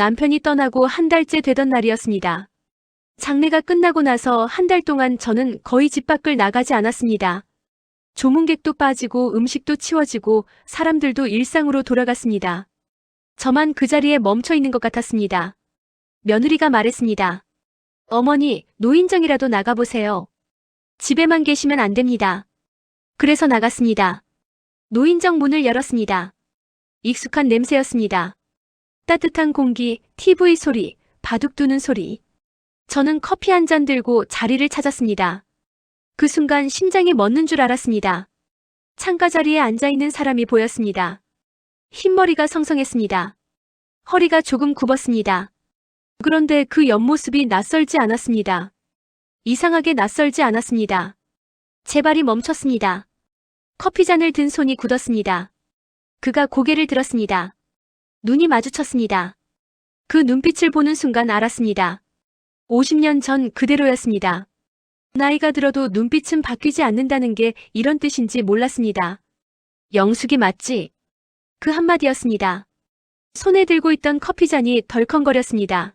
남편이 떠나고 한 달째 되던 날이었습니다. 장례가 끝나고 나서 한 달 동안 저는 거의 집 밖을 나가지 않았습니다. 조문객도 빠지고 음식도 치워지고 사람들도 일상으로 돌아갔습니다. 저만 그 자리에 멈춰 있는 것 같았습니다. 며느리가 말했습니다. 어머니, 노인정이라도 나가보세요. 집에만 계시면 안 됩니다. 그래서 나갔습니다. 노인정 문을 열었습니다. 익숙한 냄새였습니다. 따뜻한 공기, TV 소리, 바둑 두는 소리. 저는 커피 한 잔 들고 자리를 찾았습니다. 그 순간 심장이 멎는 줄 알았습니다. 창가 자리에 앉아있는 사람이 보였습니다. 흰머리가 성성했습니다. 허리가 조금 굽었습니다. 그런데 그 옆모습이 낯설지 않았습니다. 이상하게 낯설지 않았습니다. 제 발이 멈췄습니다. 커피잔을 든 손이 굳었습니다. 그가 고개를 들었습니다. 눈이 마주쳤습니다. 그 눈빛을 보는 순간 알았습니다. 50년 전 그대로였습니다. 나이가 들어도 눈빛은 바뀌지 않는다는 게 이런 뜻인지 몰랐습니다. 영숙이 맞지? 그 한마디였습니다. 손에 들고 있던 커피잔이 덜컹거렸습니다.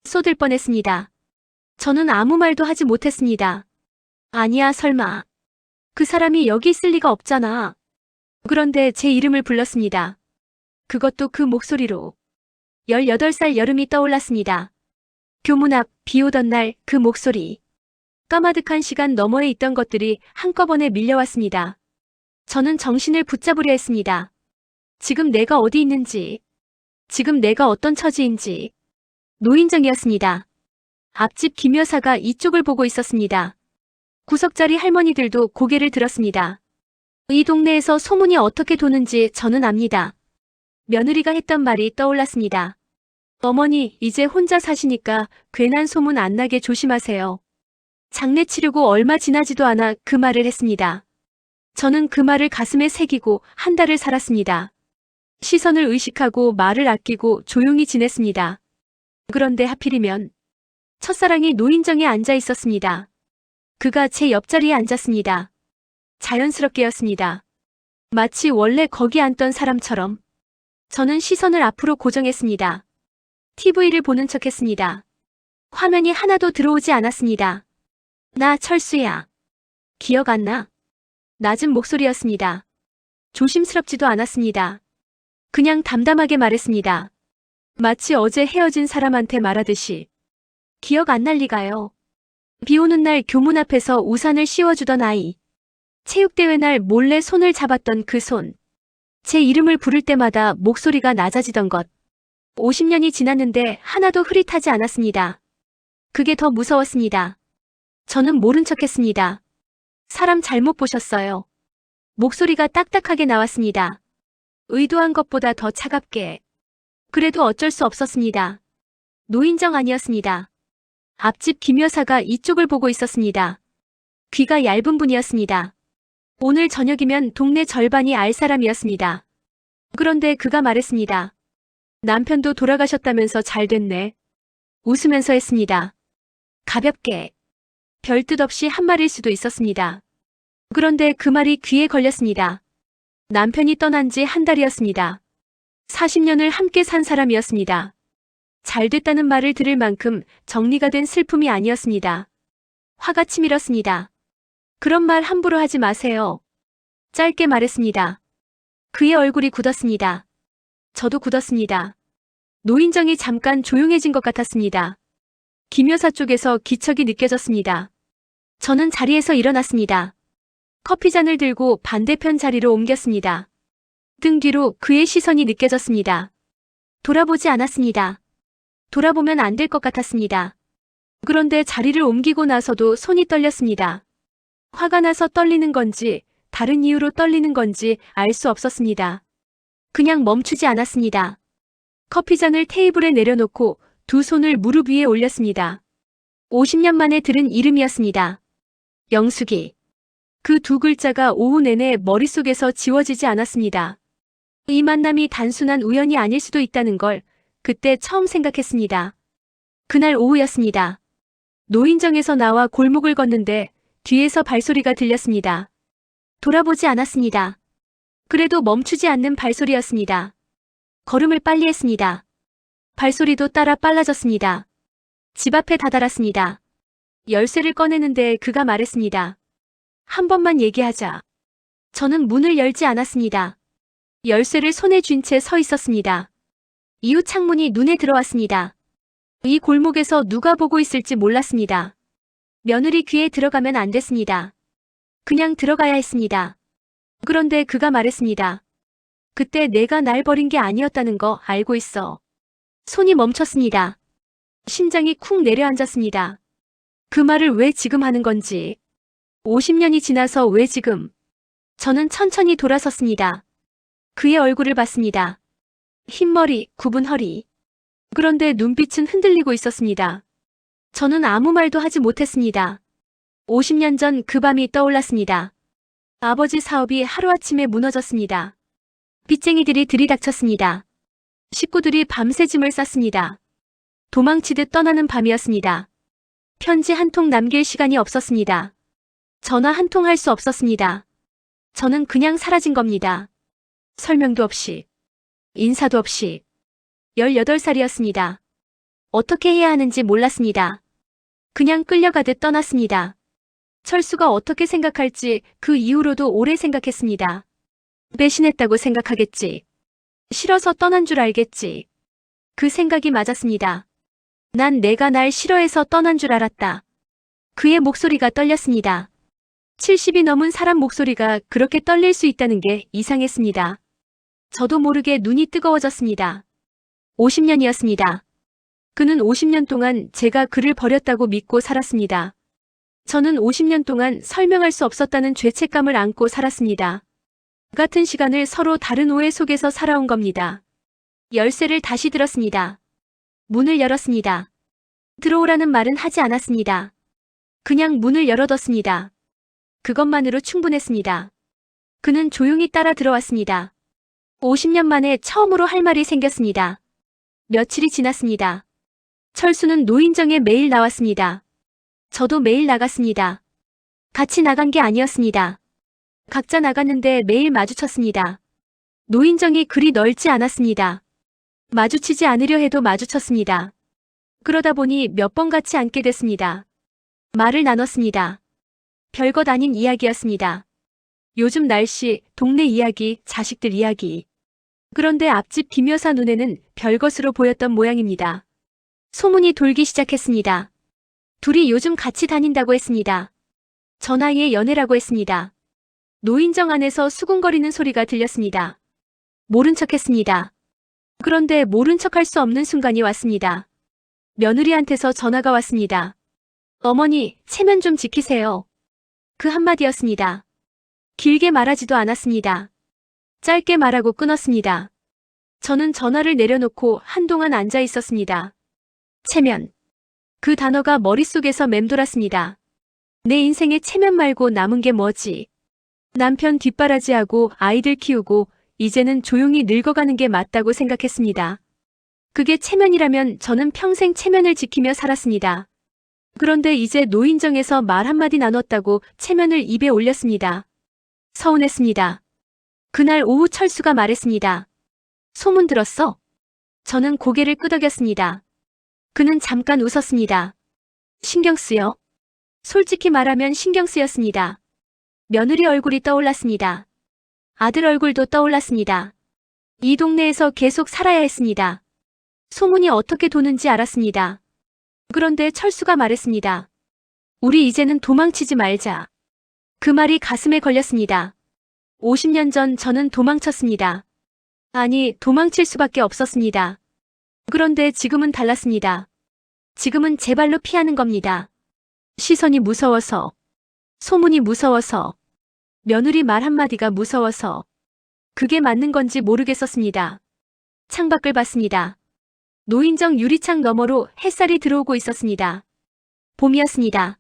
쏟을 뻔했습니다. 저는 아무 말도 하지 못했습니다. 아니야, 설마. 그 사람이 여기 있을 리가 없잖아. 그런데 제 이름을 불렀습니다. 그것도 그 목소리로. 18살 여름이 떠올랐습니다. 교문 앞 비 오던 날 그 목소리. 까마득한 시간 너머에 있던 것들이 한꺼번에 밀려왔습니다. 저는 정신을 붙잡으려 했습니다. 지금 내가 어디 있는지, 지금 내가 어떤 처지인지. 노인정이었습니다. 앞집 김 여사가 이쪽을 보고 있었습니다. 구석자리 할머니들도 고개를 들었습니다. 이 동네에서 소문이 어떻게 도는지 저는 압니다. 며느리가 했던 말이 떠올랐습니다. 어머니, 이제 혼자 사시니까 괜한 소문 안 나게 조심하세요. 장례 치르고 얼마 지나지도 않아 그 말을 했습니다. 저는 그 말을 가슴에 새기고 한 달을 살았습니다. 시선을 의식하고 말을 아끼고 조용히 지냈습니다. 그런데 하필이면 첫사랑이 노인정에 앉아 있었습니다. 그가 제 옆자리에 앉았습니다. 자연스럽게였습니다. 마치 원래 거기 앉던 사람처럼. 저는 시선을 앞으로 고정했습니다. TV를 보는 척했습니다. 화면이 하나도 들어오지 않았습니다. 나 철수야. 기억 안 나? 낮은 목소리였습니다. 조심스럽지도 않았습니다. 그냥 담담하게 말했습니다. 마치 어제 헤어진 사람한테 말하듯이. 기억 안 날 리가요. 비 오는 날 교문 앞에서 우산을 씌워주던 아이. 체육대회 날 몰래 손을 잡았던 그 손. 제 이름을 부를 때마다 목소리가 낮아지던 것. 50년이 지났는데 하나도 흐릿하지 않았습니다. 그게 더 무서웠습니다. 저는 모른 척했습니다. 사람 잘못 보셨어요. 목소리가 딱딱하게 나왔습니다. 의도한 것보다 더 차갑게. 그래도 어쩔 수 없었습니다. 노인정 아니었습니다. 앞집 김 여사가 이쪽을 보고 있었습니다. 귀가 얇은 분이었습니다. 오늘 저녁이면 동네 절반이 알 사람이었습니다. 그런데 그가 말했습니다. 남편도 돌아가셨다면서 잘 됐네. 웃으면서 했습니다. 가볍게. 별뜻 없이 한 말일 수도 있었습니다. 그런데 그 말이 귀에 걸렸습니다. 남편이 떠난 지 한 달이었습니다. 40년을 함께 산 사람이었습니다. 잘 됐다는 말을 들을 만큼 정리가 된 슬픔이 아니었습니다. 화가 치밀었습니다. 그런 말 함부로 하지 마세요. 짧게 말했습니다. 그의 얼굴이 굳었습니다. 저도 굳었습니다. 노인정이 잠깐 조용해진 것 같았습니다. 김 여사 쪽에서 기척이 느껴졌습니다. 저는 자리에서 일어났습니다. 커피잔을 들고 반대편 자리로 옮겼습니다. 등 뒤로 그의 시선이 느껴졌습니다. 돌아보지 않았습니다. 돌아보면 안 될 것 같았습니다. 그런데 자리를 옮기고 나서도 손이 떨렸습니다. 화가 나서 떨리는 건지 다른 이유로 떨리는 건지 알 수 없었습니다. 그냥 멈추지 않았습니다. 커피잔을 테이블에 내려놓고 두 손을 무릎 위에 올렸습니다. 50년 만에 들은 이름이었습니다. 영숙이. 그 두 글자가 오후 내내 머릿속에서 지워지지 않았습니다. 이 만남이 단순한 우연이 아닐 수도 있다는 걸 그때 처음 생각했습니다. 그날 오후였습니다. 노인정에서 나와 골목을 걷는데 뒤에서 발소리가 들렸습니다. 돌아보지 않았습니다. 그래도 멈추지 않는 발소리였습니다. 걸음을 빨리 했습니다. 발소리도 따라 빨라졌습니다. 집 앞에 다다랐습니다. 열쇠를 꺼내는데 그가 말했습니다. 한 번만 얘기하자. 저는 문을 열지 않았습니다. 열쇠를 손에 쥔 채 서 있었습니다. 이웃 창문이 눈에 들어왔습니다. 이 골목에서 누가 보고 있을지 몰랐습니다. 며느리 귀에 들어가면 안 됐습니다. 그냥 들어가야 했습니다. 그런데 그가 말했습니다. 그때 내가 날 버린 게 아니었다는 거 알고 있어. 손이 멈췄습니다. 심장이 쿵 내려앉았습니다. 그 말을 왜 지금 하는 건지. 50년이 지나서 왜 지금. 저는 천천히 돌아섰습니다. 그의 얼굴을 봤습니다. 흰머리, 굽은 허리. 그런데 눈빛은 흔들리고 있었습니다. 저는 아무 말도 하지 못했습니다. 50년 전 그 밤이 떠올랐습니다. 아버지 사업이 하루아침에 무너졌습니다. 빚쟁이들이 들이닥쳤습니다. 식구들이 밤새 짐을 쌌습니다. 도망치듯 떠나는 밤이었습니다. 편지 한 통 남길 시간이 없었습니다. 전화 한 통 할 수 없었습니다. 저는 그냥 사라진 겁니다. 설명도 없이, 인사도 없이. 18살이었습니다. 어떻게 해야 하는지 몰랐습니다. 그냥 끌려가듯 떠났습니다. 철수가 어떻게 생각할지 그 이후로도 오래 생각했습니다. 배신했다고 생각하겠지. 싫어서 떠난 줄 알겠지. 그 생각이 맞았습니다. 난 내가 날 싫어해서 떠난 줄 알았다. 그의 목소리가 떨렸습니다. 70이 넘은 사람 목소리가 그렇게 떨릴 수 있다는 게 이상했습니다. 저도 모르게 눈이 뜨거워졌습니다. 50년이었습니다. 그는 50년 동안 제가 그를 버렸다고 믿고 살았습니다. 저는 50년 동안 설명할 수 없었다는 죄책감을 안고 살았습니다. 같은 시간을 서로 다른 오해 속에서 살아온 겁니다. 열쇠를 다시 들었습니다. 문을 열었습니다. 들어오라는 말은 하지 않았습니다. 그냥 문을 열어뒀습니다. 그것만으로 충분했습니다. 그는 조용히 따라 들어왔습니다. 50년 만에 처음으로 할 말이 생겼습니다. 며칠이 지났습니다. 철수는 노인정에 매일 나왔습니다. 저도 매일 나갔습니다. 같이 나간 게 아니었습니다. 각자 나갔는데 매일 마주쳤습니다. 노인정이 그리 넓지 않았습니다. 마주치지 않으려 해도 마주쳤습니다. 그러다 보니 몇 번 같이 앉게 됐습니다. 말을 나눴습니다. 별것 아닌 이야기였습니다. 요즘 날씨, 동네 이야기, 자식들 이야기. 그런데 앞집 김 여사 눈에는 별것으로 보였던 모양입니다. 소문이 돌기 시작했습니다. 둘이 요즘 같이 다닌다고 했습니다. 저 나이에 연애라고 했습니다. 노인정 안에서 수군거리는 소리가 들렸습니다. 모른 척했습니다. 그런데 모른 척할 수 없는 순간이 왔습니다. 며느리한테서 전화가 왔습니다. 어머니, 체면 좀 지키세요. 그 한마디였습니다. 길게 말하지도 않았습니다. 짧게 말하고 끊었습니다. 저는 전화를 내려놓고 한동안 앉아 있었습니다. 체면. 그 단어가 머릿속에서 맴돌았습니다. 내 인생에 체면 말고 남은 게 뭐지? 남편 뒷바라지하고 아이들 키우고 이제는 조용히 늙어가는 게 맞다고 생각했습니다. 그게 체면이라면 저는 평생 체면을 지키며 살았습니다. 그런데 이제 노인정에서 말 한마디 나눴다고 체면을 입에 올렸습니다. 서운했습니다. 그날 오후 철수가 말했습니다. 소문 들었어? 저는 고개를 끄덕였습니다. 그는 잠깐 웃었습니다. 신경 쓰여? 솔직히 말하면 신경 쓰였습니다. 며느리 얼굴이 떠올랐습니다. 아들 얼굴도 떠올랐습니다. 이 동네에서 계속 살아야 했습니다. 소문이 어떻게 도는지 알았습니다. 그런데 철수가 말했습니다. 우리 이제는 도망치지 말자. 그 말이 가슴에 걸렸습니다. 50년 전 저는 도망쳤습니다. 아니, 도망칠 수밖에 없었습니다. 그런데 지금은 달랐습니다. 지금은 제 발로 피하는 겁니다. 시선이 무서워서, 소문이 무서워서, 며느리 말 한마디가 무서워서, 그게 맞는 건지 모르겠었습니다. 창밖을 봤습니다. 노인정 유리창 너머로 햇살이 들어오고 있었습니다. 봄이었습니다.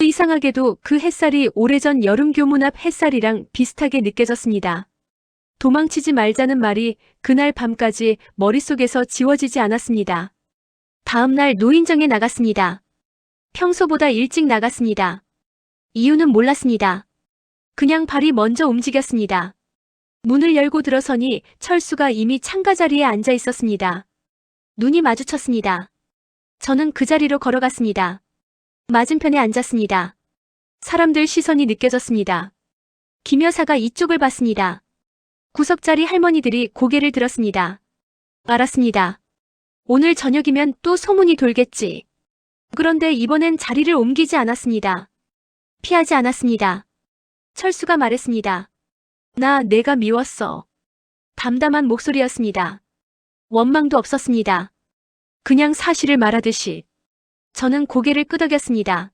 이상하게도 그 햇살이 오래전 여름 교문 앞 햇살이랑 비슷하게 느껴졌습니다. 도망치지 말자는 말이 그날 밤까지 머릿속에서 지워지지 않았습니다. 다음 날 노인정에 나갔습니다. 평소보다 일찍 나갔습니다. 이유는 몰랐습니다. 그냥 발이 먼저 움직였습니다. 문을 열고 들어서니 철수가 이미 창가 자리에 앉아 있었습니다. 눈이 마주쳤습니다. 저는 그 자리로 걸어갔습니다. 맞은편에 앉았습니다. 사람들 시선이 느껴졌습니다. 김 여사가 이쪽을 봤습니다. 구석자리 할머니들이 고개를 들었습니다. 알았습니다. 오늘 저녁이면 또 소문이 돌겠지. 그런데 이번엔 자리를 옮기지 않았습니다. 피하지 않았습니다. 철수가 말했습니다. 내가 미웠어. 담담한 목소리였습니다. 원망도 없었습니다. 그냥 사실을 말하듯이. 저는 고개를 끄덕였습니다.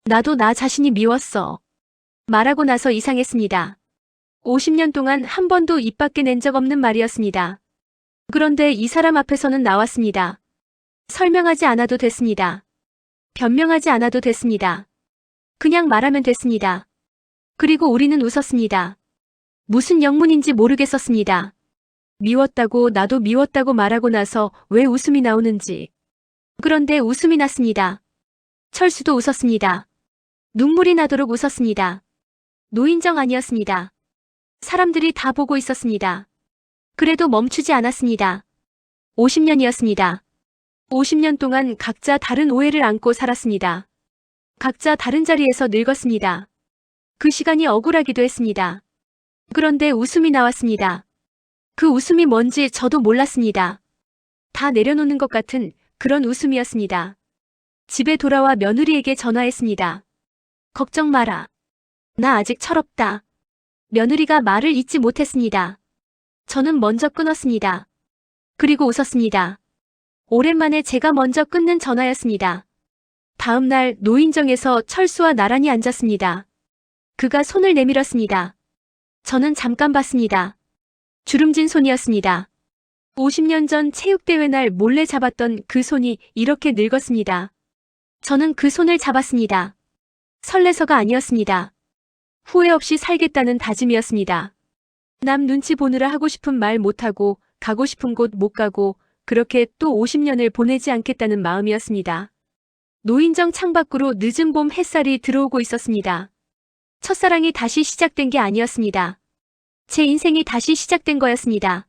나도 나 자신이 미웠어. 말하고 나서 이상했습니다. 50년 동안 한 번도 입 밖에 낸 적 없는 말이었습니다. 그런데 이 사람 앞에서는 나왔습니다. 설명하지 않아도 됐습니다. 변명하지 않아도 됐습니다. 그냥 말하면 됐습니다. 그리고 우리는 웃었습니다. 무슨 영문인지 모르겠었습니다. 미웠다고 나도 미웠다고 말하고 나서 왜 웃음이 나오는지. 그런데 웃음이 났습니다. 철수도 웃었습니다. 눈물이 나도록 웃었습니다. 노인정 아니었습니다. 사람들이 다 보고 있었습니다. 그래도 멈추지 않았습니다. 50년이었습니다. 50년 동안 각자 다른 오해를 안고 살았습니다. 각자 다른 자리에서 늙었습니다. 그 시간이 억울하기도 했습니다. 그런데 웃음이 나왔습니다. 그 웃음이 뭔지 저도 몰랐습니다. 다 내려놓는 것 같은 그런 웃음이었습니다. 집에 돌아와 며느리에게 전화했습니다. 걱정 마라. 나 아직 철없다. 며느리가 말을 잇지 못했습니다. 저는 먼저 끊었습니다. 그리고 웃었습니다. 오랜만에 제가 먼저 끊는 전화였습니다. 다음 날 노인정에서 철수와 나란히 앉았습니다. 그가 손을 내밀었습니다. 저는 잠깐 봤습니다. 주름진 손이었습니다. 50년 전 체육대회 날 몰래 잡았던 그 손이 이렇게 늙었습니다. 저는 그 손을 잡았습니다. 설레서가 아니었습니다. 후회 없이 살겠다는 다짐이었습니다. 남 눈치 보느라 하고 싶은 말 못하고 가고 싶은 곳 못 가고 그렇게 또 50년을 보내지 않겠다는 마음이었습니다. 노인정 창밖으로 늦은 봄 햇살이 들어오고 있었습니다. 첫사랑이 다시 시작된 게 아니었습니다. 제 인생이 다시 시작된 거였습니다.